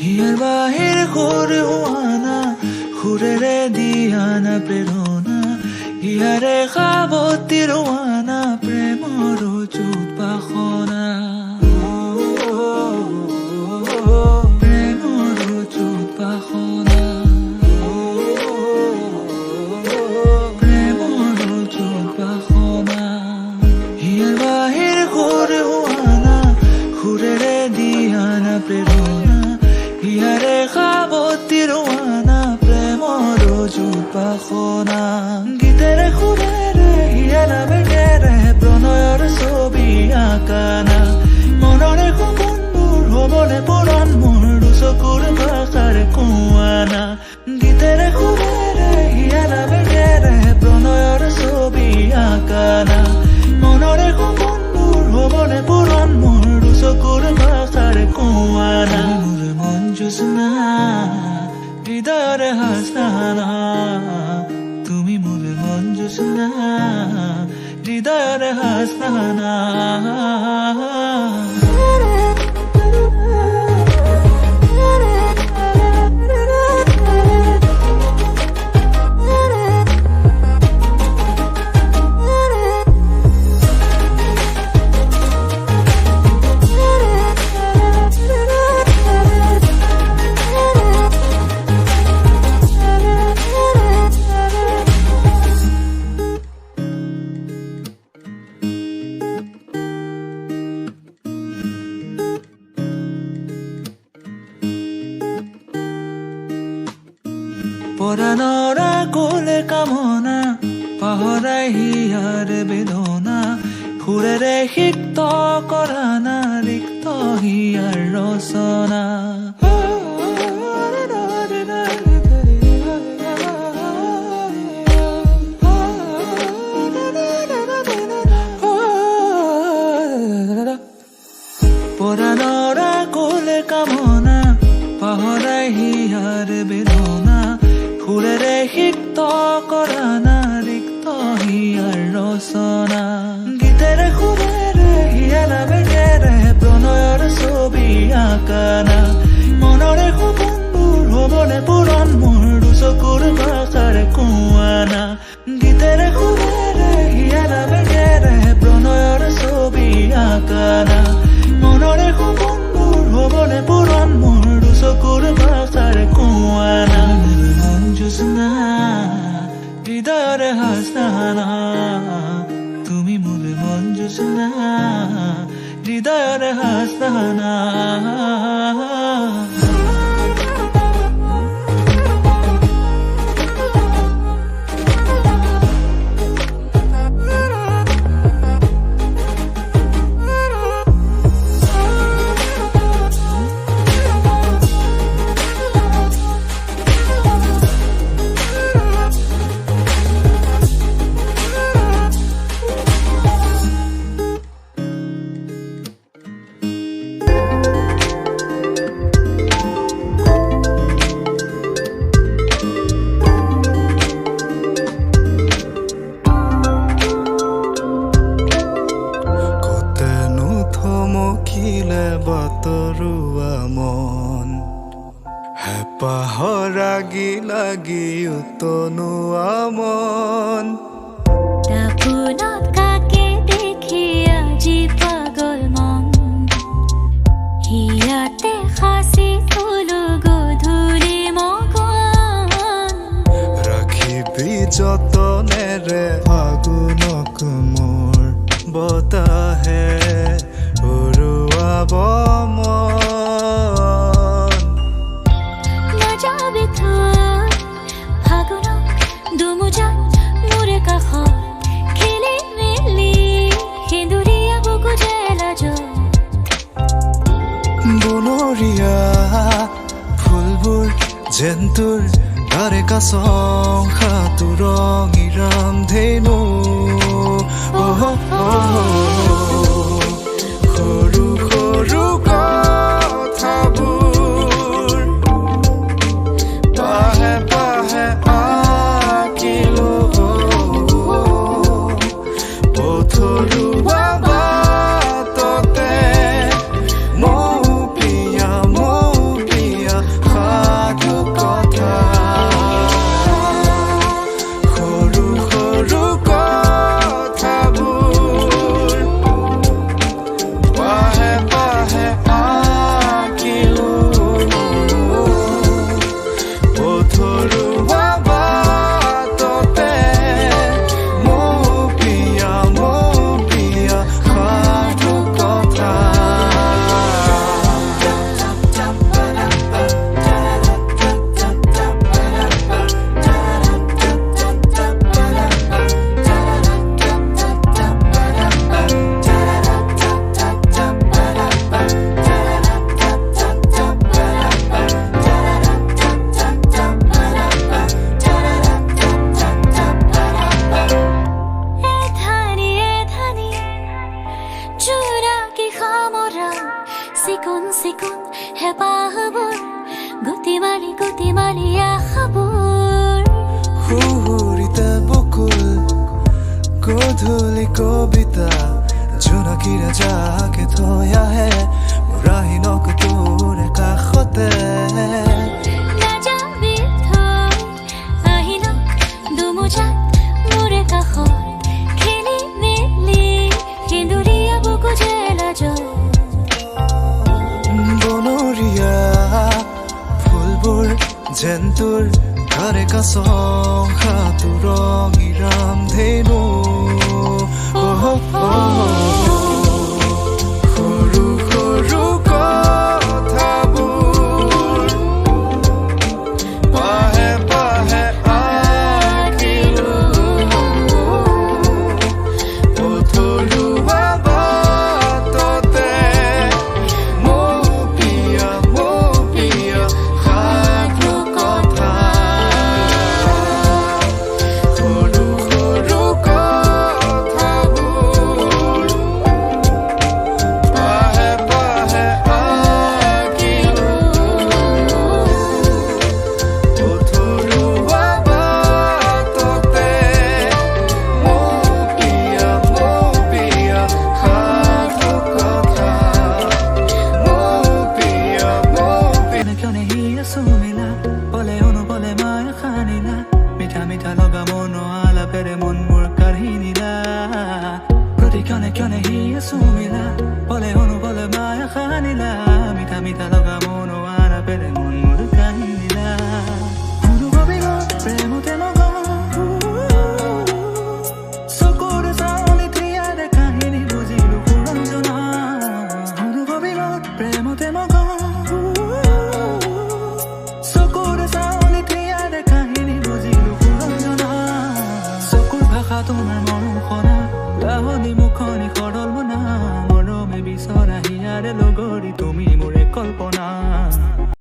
হিয়াৰ বাহিৰ সুৰ হোৱানা সুৰেৰে দিয়ানা প্ৰেৰণা হিয়াৰে সাৱতী ৰোৱানা প্ৰেমৰ চুপাসনা প্ৰেৰণা হিয়াৰে সাৱতী ৰোৱানা প্ৰেমৰ চুপাসনা গীতেৰে সুৰেৰে হিয়া নামেৰে প্ৰণয়ৰ ছবি আঁকানা মনৰে সপোনবোৰ হ'বনে পূৰণ মোৰ চকুৰ ভাষাৰ কোৱানা গীতেৰে সুৰেৰে হিয়া নামেৰে প্ৰণয়ৰ ছবি আঁকানা মনৰে সপোনবোৰ হ'বনে পূৰণ মোৰ চকুৰ ভাষাৰ কোৱানা মোৰ মন জোছনা হৃদয়ৰে হাসনা তুমি মোৰ মন জোছনা হৃদয়ৰে হাসনা পৰাণৰা কোলে কামনা পাহৰাই হিয়াৰে বেদনা সুৰেৰে সিক্ত কৰানা ৰিক্ত হিয়াৰ ৰচনা পৰাণৰা কোলে কামনা পাহৰাই হিয়াৰে বেদনা সুৰেৰে সিক্ত কৰানা ৰিক্ত হিয়াৰ ৰচনা গীতেৰে সুৰেৰে হিয়া নামেৰে প্ৰণয়ৰ ছবি আঁকানা মনৰে সপোনবোৰ হ'বনে পূৰণ মোৰ চকুৰ ভাষাৰ কোৱানা গীতেৰে সুৰেৰে হিয়া নামেৰে প্ৰণয়ৰ ছবি আঁকানা মনৰে সপোনবোৰ হ'বনে পূৰণ মোৰ চকুৰ ভাষাৰ কোৱানা জোছনা হৃদয়ৰে হাসনা তুমি মোৰ মন জোছনা হৃদয়ৰে হাসনা পাহৰাগি লাগি উতনুৱা মন তাপুনত কাকে দেখি আজি পাগল মন হিয়াতে সাঁচি থলো গধূলি মগন ৰাখিবি যতনেৰে ফাগুনক মোৰ বতাহে উৰুৱাব বনৰীয়া ফুলবোৰ যেনটোৰ তাৰে কাছং সাঁতোৰ ৰঙিৰাম ধেনু সৰু সৰু কথাবোৰ পাহে পাহে আঁকিলো পথৰুৱা বাটতে মৌ প্ৰিয়া চাহবোৰ গুটি মালি আশাবোৰ সুহুৰিতে বকুল গধূলি কবিতা জোনাকীৰে যাকে থৈ আহে মোৰ আহিনক তোৰ কাষতে নাযাবি থৈ আহিল দুমুজাত মোৰে কাষত খেলি মেলি সেন্দুৰীয়া বুকু জেলাজত বনৰীয়া ফুলবোৰ যেন তোৰ ঘৰে কাছংখা তোৰ ৰঙিৰাম ধেনু সৰু সৰু কথাবোৰ পাহে পাহে আঁকিলো পথৰুৱা বাটতে মোৰ প্ৰিয় সাধু কথা সৰু সৰু কথাবোৰ পাহে পাহে আঁকিলো পথৰুৱা বাটতে মোৰ প্ৰিয় সাধু কথা মোৰ প্ৰিয় Kione hiya sumila, pole ono pole maya khanila, mitha mitha loga mono ala pere mon mur karhinila. Proti kione hiya sumila, pole ono pole maya khanila, mitha mitha loga mono ala pere mon mur karhinila. Unu gobigo premo te logo, sokore sa oli triya de kahini buzilu kuranjona. Unu gobigo premo te logo. তোমাৰ মৰম খনা লাহনি মুখনি সৰল মনা মৰমে বিচৰা হিয়াৰে লগৰী তুমি মোৰে কল্পনা